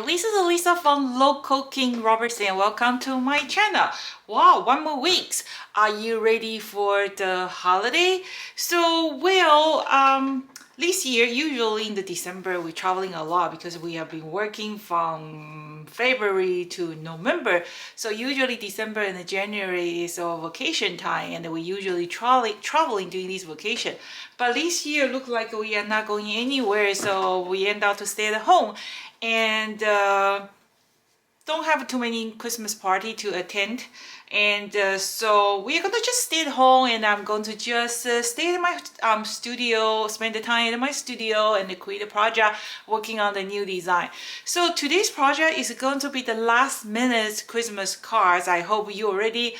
This is Lisa from Local King Robertson and welcome to my channel. Wow, 1 more weeks. Are you ready for the holiday? This year, usually in the December, we're traveling a lot because we have been working from February to November. So usually December and January is our vacation time and we usually traveling during this vacation. But this year, look like we are not going anywhere, so we end up to stay at home and don't have too many Christmas party to attend, and so we're gonna just stay at home, and I'm going to just stay in my studio, spend the time in my studio and create a project working on the new design. So today's project is going to be the last minute Christmas cards. I hope you already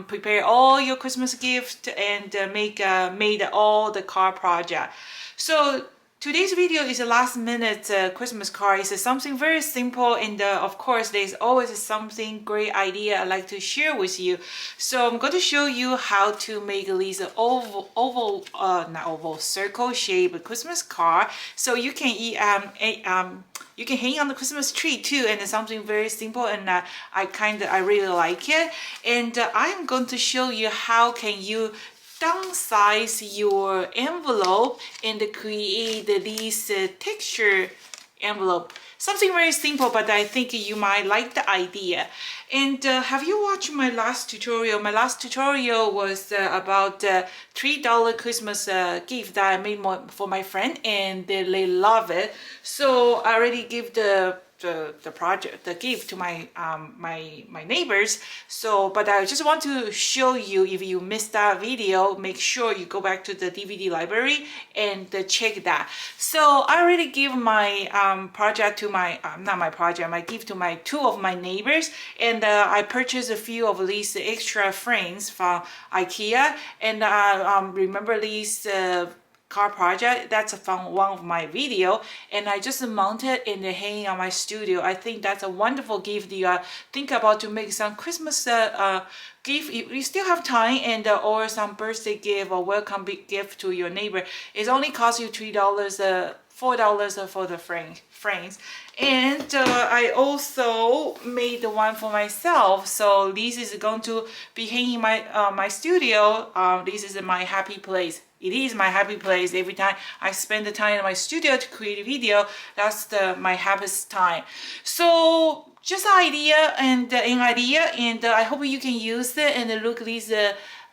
prepare all your Christmas gift and made all the card project. So today's video is a last minute Christmas card. It's something very simple, and of course there's always something great idea I'd like to share with you. So I'm going to show you how to make these circle shape Christmas card. So you can you can hang on the Christmas tree too, and it's something very simple, and I really like it. And I'm going to show you how can you downsize your envelope and create this texture envelope. Something very simple, but I think you might like the idea. And have you watched my last tutorial? My last tutorial was about $3 Christmas gift that I made for my friend, and they love it. So I already give the gift to my my neighbors. So but I just want to show you, if you missed that video, make sure you go back to the DVD library and check that. So I already give my project to my my gift to my two of my neighbors, and I purchased a few of these extra frames from IKEA, and remember these car project that's from one of my video, and I just mounted and hanging on my studio. I think that's a wonderful gift you think about to make some Christmas gift. You still have time, and or some birthday gift or welcome big gift to your neighbor. It only costs you $3, $4 for the frames. And I also made the one for myself. So this is going to be hanging my my studio. This is my happy place. It is my happy place. Every time I spend the time in my studio to create a video, that's my happiest time. So just an idea, and I hope you can use it and look these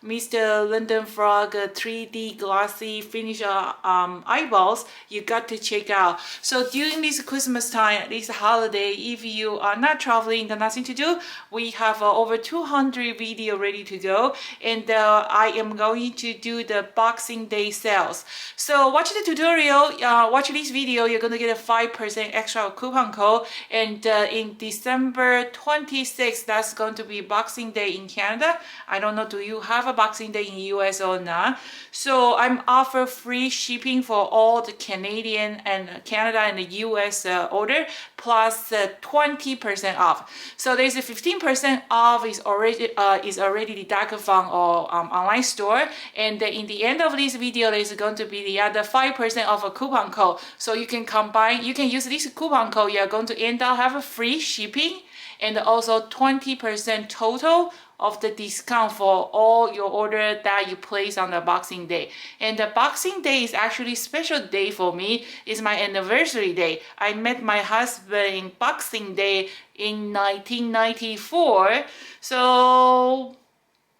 Mr. London Frog 3D glossy finish eyeballs. You got to check out. So during this Christmas time, this holiday, if you are not traveling, got nothing to do, we have over 200 video ready to go, and I am going to do the Boxing Day sales. So watch the tutorial, watch this video, you're gonna get a 5% extra coupon code, and in December 26th, that's going to be Boxing Day in Canada. I don't know, do you have a Boxing Day in US or not? So I'm offer free shipping for all the Canadian and Canada and the US order, plus 20% off. So there's a 15% off is already deducted from our online store, and in the end of this video there's going to be the other 5% off a coupon code. So you can combine, you can use this coupon code, you're going to end up have a free shipping and also 20% total of the discount for all your order that you place on the Boxing Day. And the Boxing Day is actually special day for me. It's my anniversary day. I met my husband in Boxing Day in 1994. So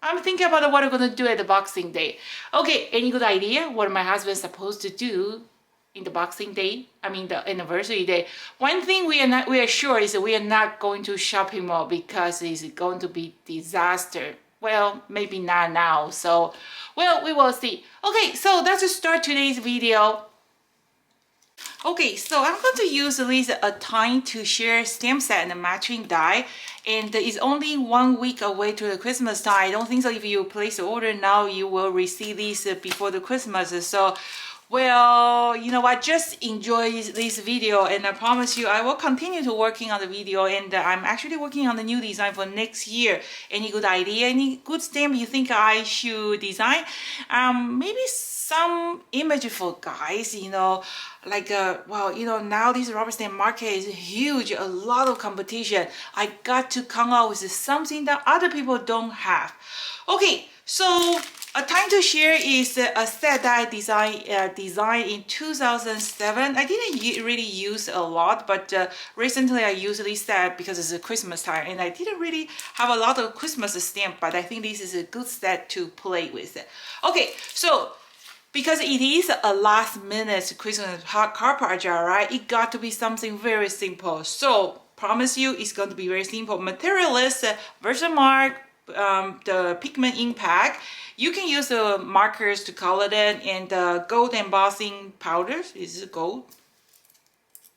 I'm thinking about what I'm gonna do at the Boxing Day. Okay, any good idea what my husband's supposed to do in the Boxing Day? I mean the anniversary day. One thing we are sure is that we are not going to shopping mall because it's going to be disaster. Well, maybe not now. So, well, we will see. Okay, so let's just start today's video. Okay, so I'm going to use at least a time to share stamp set and a matching die, and it's only 1 week away to the Christmas time. I don't think so if you place the order now you will receive these before the Christmas. So well, you know what, just enjoy this video, and I promise you I will continue to working on the video, and I'm actually working on the new design for next year. Any good idea, any good stamp you think I should design? Maybe some image for guys, you know, like well, you know, now this rubber stamp market is huge, a lot of competition. I got to come out with something that other people don't have. Okay, so a time to share is a set that I designed in 2007. I didn't really use a lot, but recently I used this set because it's a Christmas time, and I didn't really have a lot of Christmas stamp, but I think this is a good set to play with. Okay, so because it is a last minute Christmas card project, right? It got to be something very simple. So promise you it's going to be very simple. Material is Versamark, the pigment impact. You can use the markers to color it, and the gold embossing powders. Is it gold?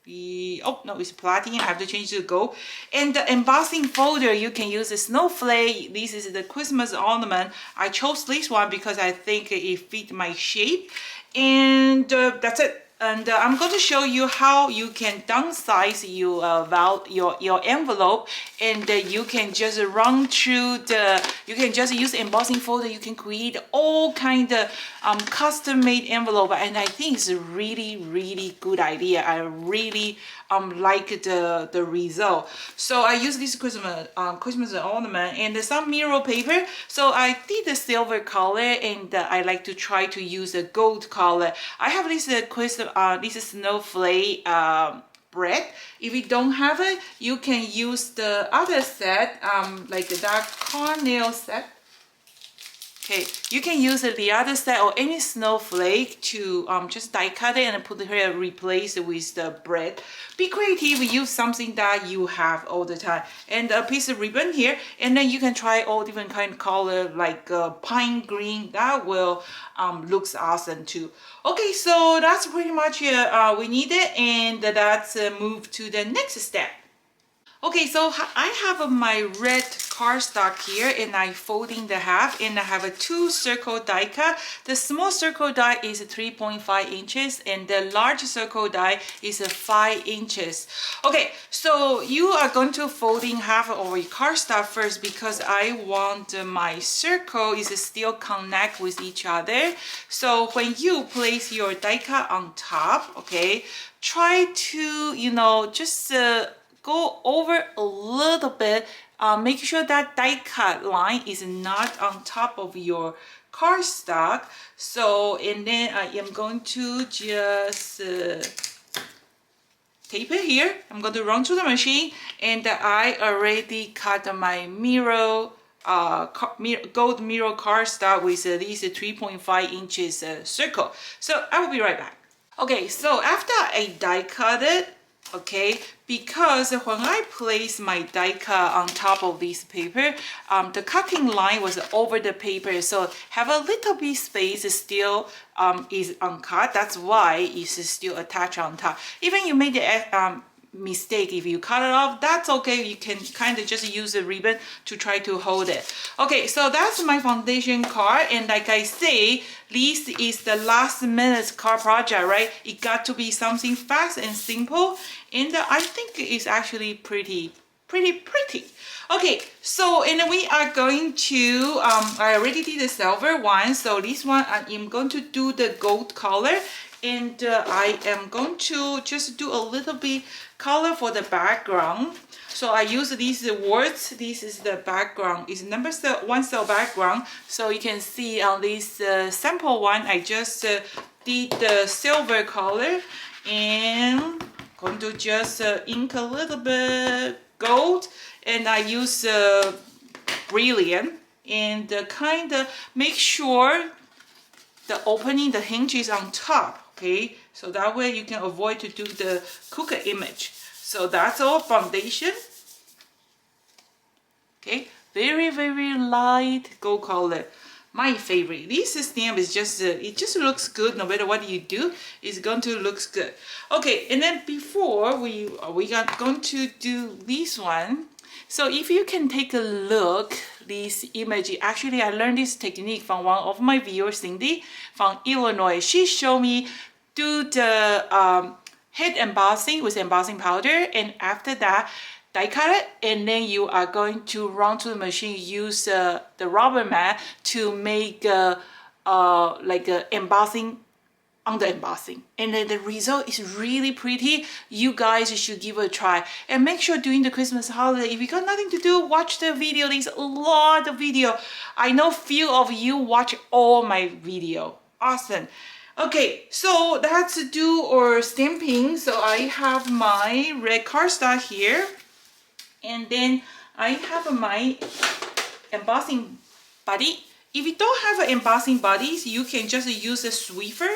Oh no, it's platinum. I have to change to gold. And the embossing folder, you can use a snowflake. This is the Christmas ornament. I chose this one because I think it fit my shape, and that's it. And I'm going to show you how you can downsize your envelope, and you can just run through you can just use embossing folder. You can create all kind of custom-made envelope, and I think it's a really good idea. I really like the result. So I use this Christmas ornament and some mirror paper. So I did the silver color, and I like to try to use a gold color. I have this this is snowflake bread. If you don't have it, you can use the other set, like the dark caramel set. Okay, you can use the other set or any snowflake to just die cut it and put it here, replace it with the bread. Be creative, use something that you have all the time. And a piece of ribbon here, and then you can try all different kind of color, like pine green. That will looks awesome too. Okay, so that's pretty much we need it, and let's move to the next step. Okay, so I have my red cardstock here, and I folding the half, and I have a 2 circle die cut. The small circle die is 3.5 inches, and the large circle die is 5 inches. Okay, so you are going to folding half of your cardstock first, because I want my circle is still connect with each other. So when you place your die cut on top, okay, try to, you know, just go over a little bit, make sure that die cut line is not on top of your cardstock. So, and then I am going to just tape it here. I'm going to run to the machine, and I already cut my mirror gold mirror cardstock with these 3.5 inches circle. So I will be right back. Okay, so after I die cut it, okay, because when I place my die cut on top of this paper, the cutting line was over the paper, so have a little bit space still is uncut. That's why it's still attached on top. Even you made the mistake, if you cut it off, that's okay. You can kind of just use a ribbon to try to hold it. Okay, so that's my foundation card, and like I say, this is the last minute card project, right? It got to be something fast and simple, and I think it's actually pretty. Okay, so and we are going to I already did the silver one, so this one I am going to do the gold color, and I am going to just do a little bit color for the background. So I use these words. This is the background. It's number 1 cell background. So you can see on this sample one, I just did the silver color, and going to just ink a little bit gold, and I use brilliant, and kind of make sure the opening, the hinge is on top. Okay, so that way you can avoid to do the cookie image. So that's our foundation. Okay, very light gold color. My favorite. This stamp is just it just looks good. No matter what you do, it's going to look good. Okay, and then before we are going to do this one. So if you can take a look, this image, actually I learned this technique from one of my viewers, Cindy from Illinois. She showed me do the head embossing with embossing powder, and after that die cut it, and then you are going to run to the machine, use the rubber mat to make like embossing on the embossing, and then the result is really pretty. You guys should give it a try, and make sure during the Christmas holiday, if you got nothing to do, watch the video. There's a lot of video. I know few of you watch all my video. Awesome. Okay, so that's do or stamping. So I have my red cardstock here, and then I have my embossing buddy. If you don't have embossing buddies, you can just use a Swiffer.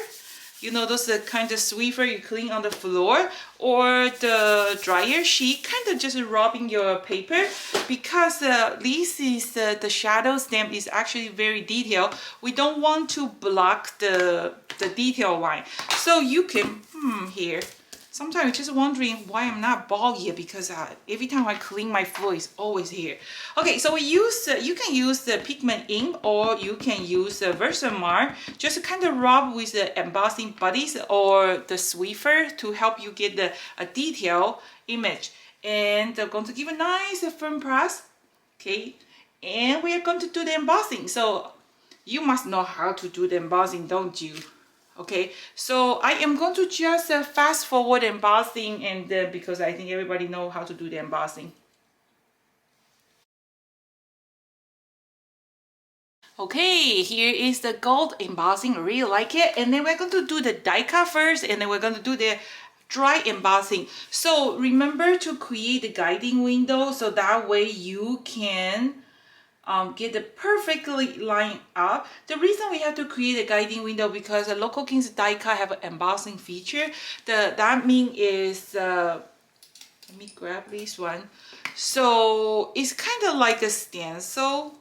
You know, those kind of Swiffer you clean on the floor, or the dryer sheet, kind of just rubbing your paper, because this is the shadow stamp is actually very detailed. We don't want to block the detail line. So you can, here. Sometimes I'm just wondering why I'm not bald here, because every time I clean my floor, it's always here. Okay, so we use you can use the pigment ink, or you can use the Versamark. Just kind of rub with the embossing buddies or the Swiffer to help you get a detailed image. And I'm going to give a nice firm press. Okay, and we are going to do the embossing. So you must know how to do the embossing, don't you? Okay, so I am going to just fast forward embossing, and because I think everybody know how to do the embossing. Okay, here is the gold embossing. I really like it. And then we're going to do the die cut first, and then we're going to do the dry embossing. So remember to create the guiding window, so that way you can get it perfectly lined up. The reason we have to create a guiding window, because the Local Kings die cut have an embossing feature. That means is, let me grab this one. So it's kind of like a stencil.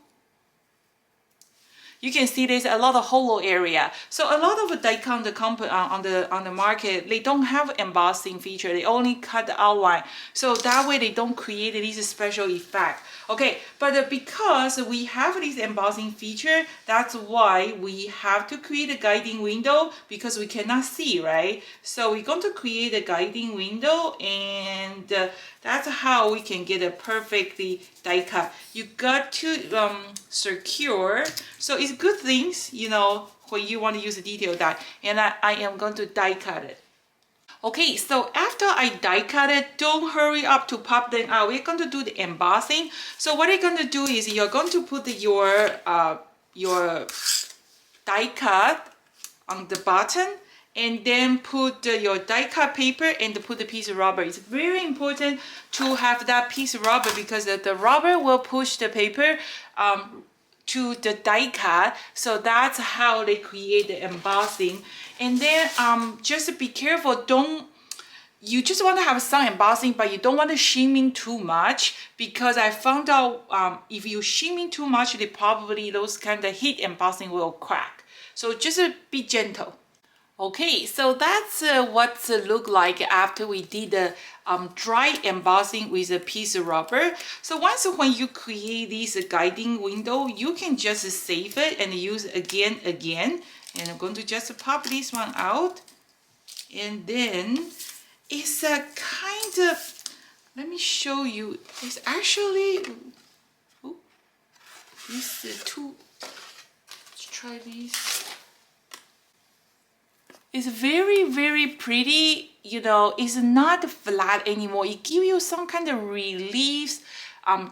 You can see there's a lot of hollow area. So a lot of die cut on the market, they don't have embossing feature. They only cut the outline. So that way they don't create this special effect. Okay, but because we have this embossing feature, that's why we have to create a guiding window, because we cannot see, right? So we're going to create a guiding window, and that's how we can get a perfectly die cut. You got to secure. So it's good things, you know, when you want to use a detail die. And I am going to die cut it. Okay, so after I die cut it, don't hurry up to pop them out. We're going to do the embossing. So what you're going to do is you're going to put your die cut on the bottom, and then put your die cut paper and put the piece of rubber. It's very important to have that piece of rubber, because the rubber will push the paper to the die cut. So that's how they create the embossing. And then just be careful, you just want to have some embossing, but you don't want to shimming too much, because I found out if you shimming too much, those kind of heat embossing will crack. So just be gentle. Okay, so that's what it look like after we did the dry embossing with a piece of rubber. So when you create this guiding window, you can just save it and use again. And I'm going to just pop this one out. And then it's a kind of, let me show you. It's actually, let's try this. It's very, very pretty, you know, it's not flat anymore. It gives you some kind of relief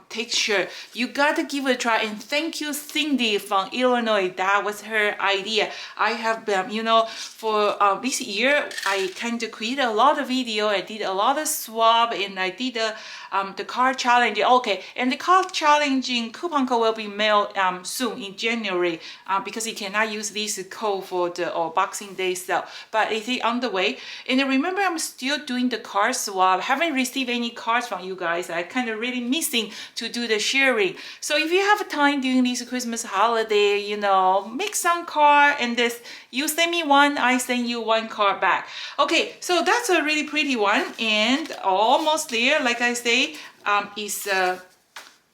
texture. You got to give it a try. And thank you, Cindy from Illinois. That was her idea. I have been, you know, for this year, I kind of created a lot of video. I did a lot of swap, and I did the card challenge. Okay, and the card challenging coupon code will be mailed soon in January, because you cannot use this code for the Boxing Day sale, but it is on the way. And remember, I'm still doing the card swap. Haven't received any cards from you guys. I kind of really missing to do the sharing. So if you have time during this Christmas holiday, you know, make some card, and this, you send me one, I send you one card back. Okay, so that's a really pretty one, and almost there. Like I say, is a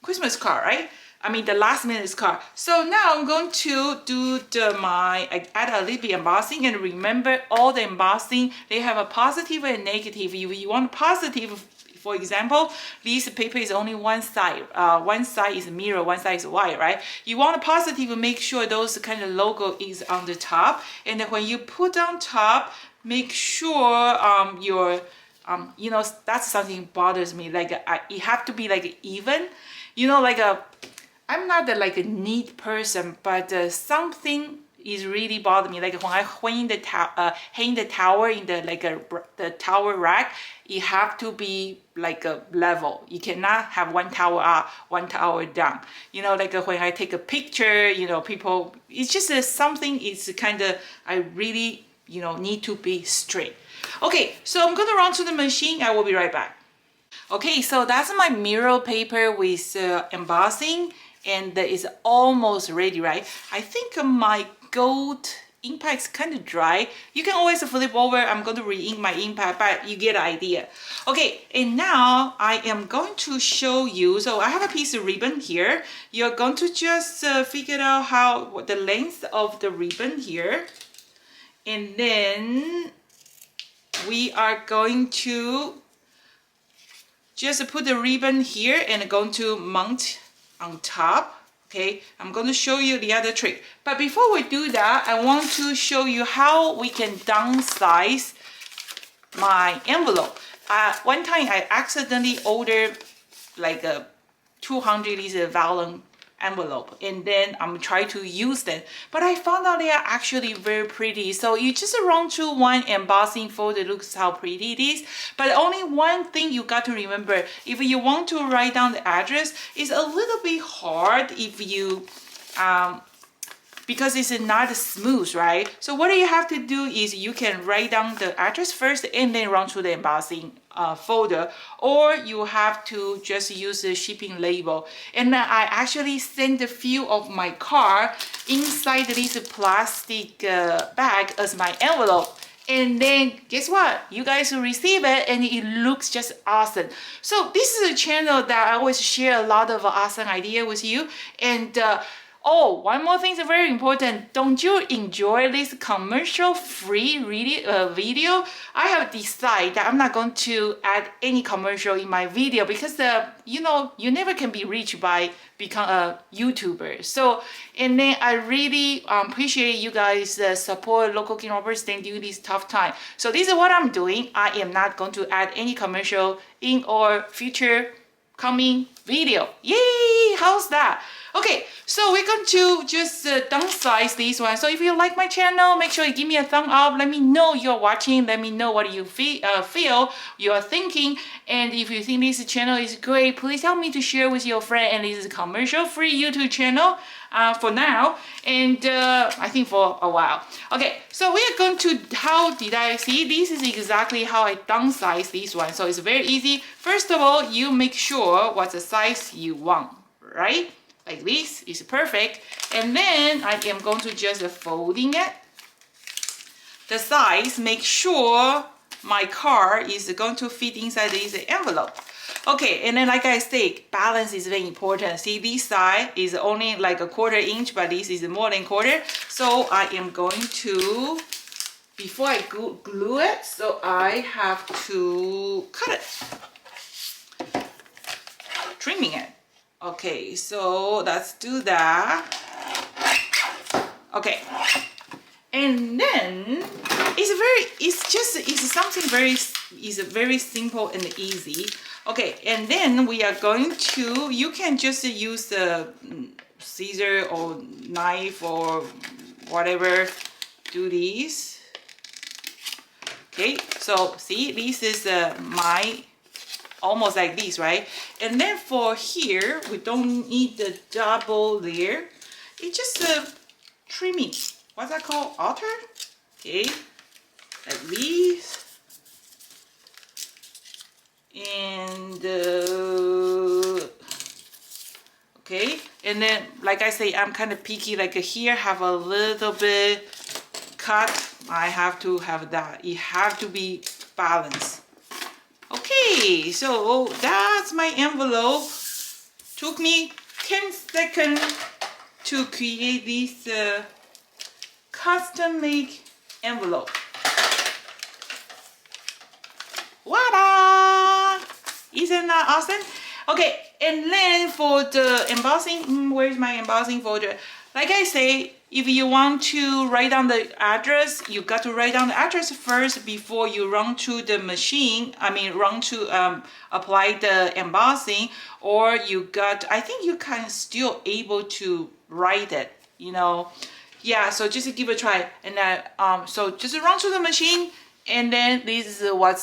Christmas card, right? I mean the last minute card. So now I'm going to do I add a little bit embossing, and remember all the embossing, they have a positive and negative. If you want positive For example, this paper is only one side. One side is mirror, one side is white, right? You want to positive make sure those kind of logo is on the top. And then when you put on top, make sure your you know, that's something bothers me. Like it have to be like even, you know, like I'm not like a neat person, but something is really bothering me. Like when I hang the tower in the like the tower rack, it have to be like a level. You cannot have one tower up, one tower down. You know, like when I take a picture, you know, people, it's just something. It's kind of I really, you know, need to be straight. Okay, so I'm gonna run to the machine. I will be right back. Okay, so that's my mirror paper with embossing, and it's almost ready, right? I think my gold ink pad is kind of dry. You can always flip over. I'm going to re-ink my ink pad, but you get the idea. Okay, and now I am going to show you. So I have a piece of ribbon here. You're going to just figure out how the length of the ribbon here, and then we are going to just put the ribbon here and going to mount on top. Okay, I'm going to show you the other trick. But before we do that, I want to show you how we can downsize my envelope. One time I accidentally ordered like a 200 is a vellum envelope, and then I'm trying to use them, but I found out they are actually very pretty. So you just run through one embossing folder, looks how pretty it is. But only one thing you got to remember, if you want to write down the address, it's a little bit hard if you because it's not smooth, right? So what you have to do is you can write down the address first and then run through the embossing folder, or you have to just use the shipping label. And I actually sent a few of my card inside this plastic bag as my envelope. And then guess what? You guys will receive it and it looks just awesome. So this is a channel that I always share a lot of awesome ideas with you. And oh, one more thing is very important. Don't you enjoy this commercial-free video? I have decided that I'm not going to add any commercial in my video because you know, you never can be rich by become a YouTuber. So, and then I really appreciate you guys support local King Roberts during this tough time. So this is what I'm doing. I am not going to add any commercial in our future coming video. Yay! How's that? Okay, so we're going to just downsize this one. So if you like my channel, make sure you give me a thumb up. Let me know you're watching. Let me know what you feel you're thinking. And if you think this channel is great, please help me to share with your friend. And this is a commercial-free YouTube channel for now. And I think for a while. Okay, so we are going to, how did I see? This is exactly how I downsize this one. So it's very easy. First of all, you make sure what's the size you want, right? Like this is perfect. And then I am going to just folding it. The size, make sure my card is going to fit inside this envelope. Okay, and then like I said, balance is very important. See, this side is only like a 1/4 inch, but this is more than 1/4. So I am going to, before I glue it, so I have to cut it. Trimming it. Okay, so let's do that. Okay, and then it's something very simple and easy. Okay, and then we are going to, you can just use the scissor or knife or whatever, do this. Okay, so see, this is my, almost like this, right? And then for here, we don't need the double layer. It's just trimming. What's that called? Alter? Okay, like this. And okay, and then like I say, I'm kind of picky. Like here, have a little bit cut. I have to have that. It have to be balanced. Okay, so that's my envelope. Took me 10 seconds to create this custom-made envelope. Voila! Isn't that awesome? Okay, and then for the embossing, where's my embossing folder? Like I say, if you want to write down the address, you got to write down the address first before you run to the machine. I mean, run to apply the embossing, or you got, I think you can still able to write it, you know. Yeah, so just give it a try. And then, so just run to the machine, and then this is what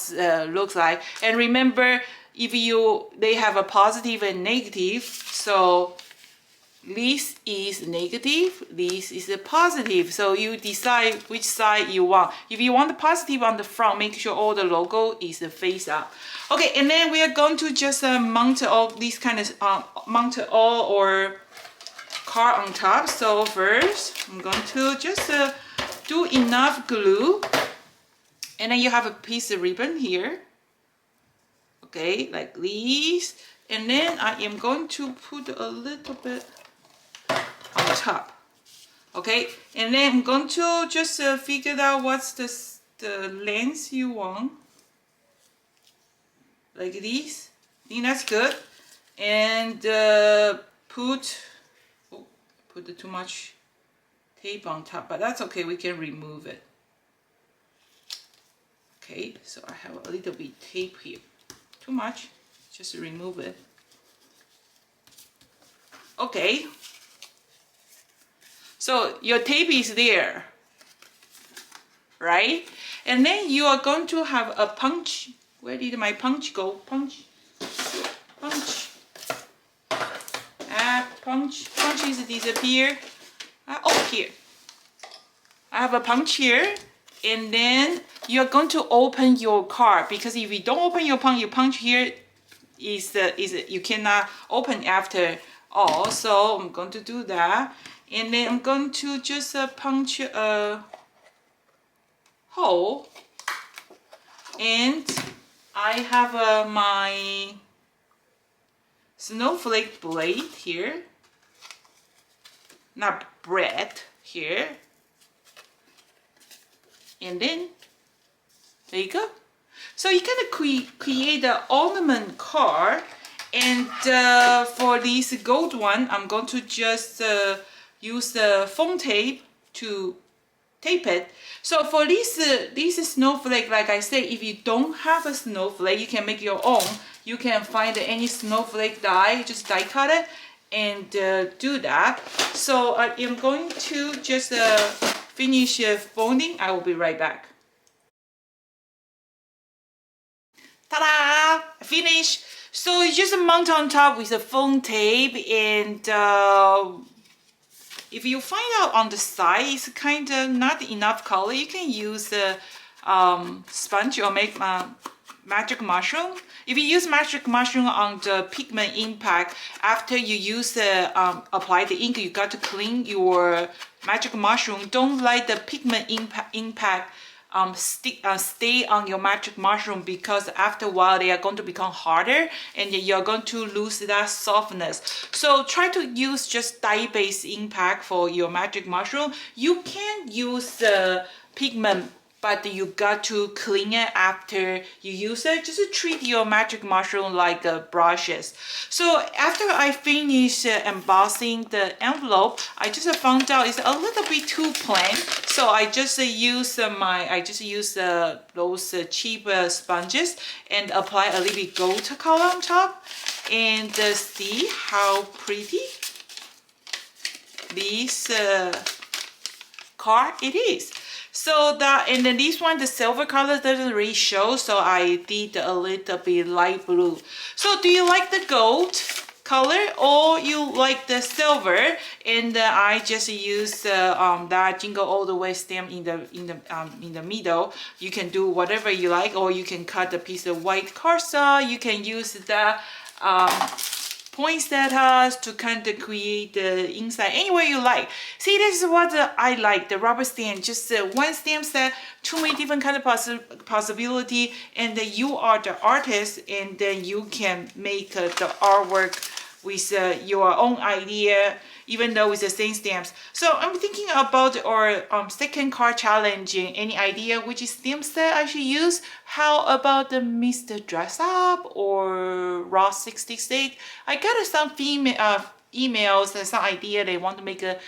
looks like. And remember, if they have a positive and negative, so this is negative, this is a positive. So you decide which side you want. If you want the positive on the front, make sure all the logo is face up. Okay, and then we are going to just mount all these kind of mount all or card on top. So first, I'm going to just do enough glue, and then you have a piece of ribbon here. Okay, like this, and then I am going to put a little bit on top. Okay, and then I'm going to just figure out what's the length you want, like this. I think that's good. And put too much tape on top, but that's okay, we can remove it. Okay, so I have a little bit tape here. Too much, just remove it. Okay, so your tape is there, right? And then you are going to have a punch. Where did my punch go? Punch, punch, punch. Punches disappear. Oh, here. I have a punch here. And then you're going to open your card, because if you don't open your punch here is you cannot open after all. So I'm going to do that, and then I'm going to just punch a hole, and I have my snowflake blade here, not bread here. And then there you go. So you can create an ornament card, and for this gold one, I'm going to just use the foam tape to tape it. So for this snowflake, like I said, if you don't have a snowflake, you can make your own. You can find any snowflake die, just die cut it and do that. So I am going to just finish folding. I will be right back. Ta-da! Finish. So you just mount on top with a foam tape, and if you find out on the side it's kind of not enough color, you can use a sponge or make magic mushroom. If you use magic mushroom on the pigment impact, after you use apply the ink, you got to clean your magic mushroom. Don't let the pigment impact stay on your magic mushroom, because after a while they are going to become harder and you're going to lose that softness. So try to use just dye-based impact for your magic mushroom. You can use the pigment, but you got to clean it after you use it. Just treat your magic mushroom like brushes. So after I finish embossing the envelope, I just found out it's a little bit too plain. So I just use those cheap sponges and apply a little bit gold color on top, and see how pretty this card it is. So that, and then this one, the silver color doesn't really show, so I did a little bit light blue. So do you like the gold color or you like the silver? And I just use that Jingle All the Way stamp in the middle. You can do whatever you like, or you can cut a piece of white cardstock. You can use the poinsettias to kind of create the inside anywhere you like. See, this is what I like, the rubber stamp. Just one stamp set, too many different kind of possibility, and then you are the artist, and then you can make the artwork with your own idea. even though it's the same stamps. So I'm thinking about our second card challenge. Any idea which stamp set I should use? How about the Mr. Dress Up or Ross 66? I got some female emails and some idea they want to make a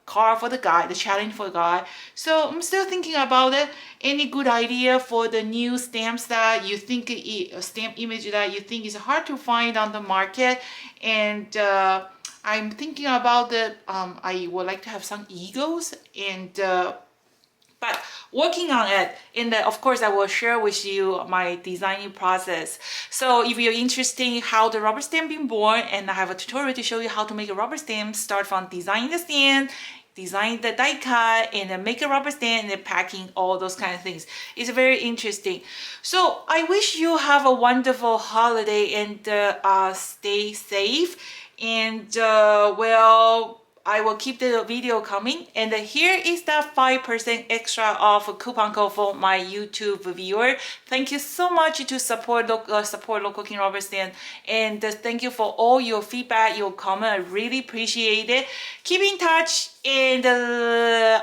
card for the guy, the challenge for the guy. So I'm still thinking about it. Any good idea for the new stamps that you think, stamp image that you think is hard to find on the market? And I'm thinking about the, I would like to have some eagles and but working on it. And of course I will share with you my designing process. So if you're interested in how the rubber stamp being born, and I have a tutorial to show you how to make a rubber stamp, start from designing the stand, design the die cut, and then make a rubber stand, and then packing, all those kind of things. It's very interesting. So I wish you have a wonderful holiday and stay safe. And well, I will keep the video coming. And here is the 5% extra off coupon code for my YouTube viewer. Thank you so much to support local King Rubber Stand. And thank you for all your feedback, your comment. I really appreciate it. Keep in touch and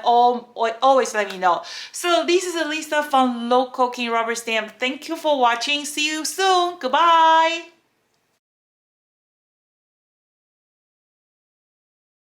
always let me know. So this is Lisa from local King Rubber Stamp. Thank you for watching. See you soon. Goodbye.